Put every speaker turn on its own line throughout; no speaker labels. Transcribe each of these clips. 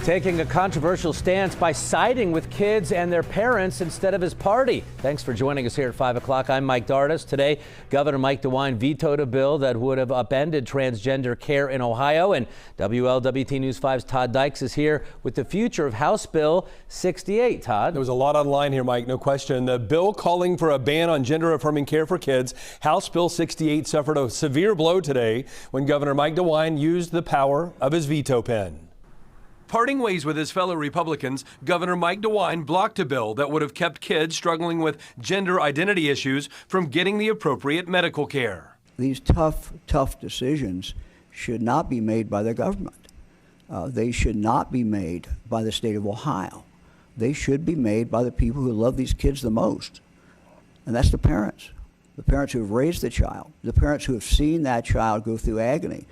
Taking a controversial stance by siding with kids and their parents instead of his party. Thanks for joining us here at 5 o'clock. I'm Mike Dardis. Today, Governor Mike DeWine vetoed a bill that would have upended transgender care in Ohio. And WLWT News 5's Todd Dykes is here with the future of House Bill 68. Todd?
There was a lot online here, Mike, no question. The bill calling for a ban on gender-affirming care for kids, House Bill 68, suffered a severe blow today when Governor Mike DeWine used the power of his veto pen. Parting ways with his fellow Republicans, Governor Mike DeWine blocked a bill that would have kept kids struggling with gender identity issues from getting the appropriate medical care.
These tough decisions should not be made by the government. They should not be made by the state of Ohio. They should be made by the people who love these kids the most, and that's the parents who have raised the child, the parents who have seen that child go through agony.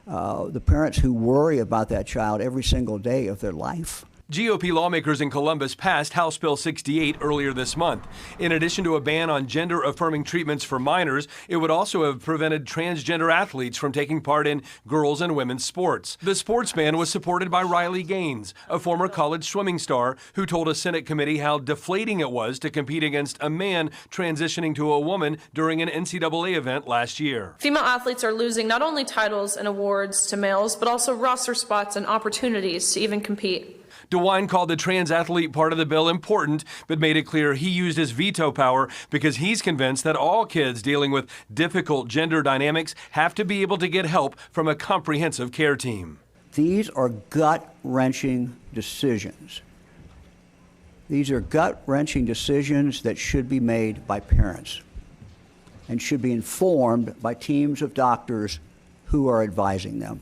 The parents who worry about that child every single day of their life.
GOP lawmakers in Columbus passed House Bill 68 earlier this month. In addition to a ban on gender-affirming treatments for minors, it would also have prevented transgender athletes from taking part in girls' and women's sports. The sports ban was supported by Riley Gaines, a former college swimming star who told a Senate committee how deflating it was to compete against a man transitioning to a woman during an NCAA event last year.
Female athletes are losing not only titles and awards to males, but also roster spots and opportunities to even compete.
DeWine called the trans athlete part of the bill important, but made it clear he used his veto power because he's convinced that all kids dealing with difficult gender dynamics have to be able to get help from a comprehensive care team.
These are gut-wrenching decisions. These are gut-wrenching decisions that should be made by parents and should be informed by teams of doctors who are advising them.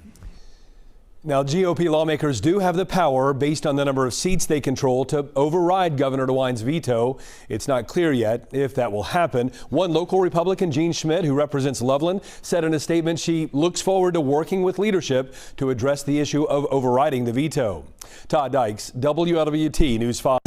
Now, GOP lawmakers do have the power, based on the number of seats they control, to override Governor DeWine's veto. It's not clear yet if that will happen. One local Republican, Jean Schmidt, who represents Loveland, said in a statement she looks forward to working with leadership to address the issue of overriding the veto. Todd Dykes, WLWT News 5.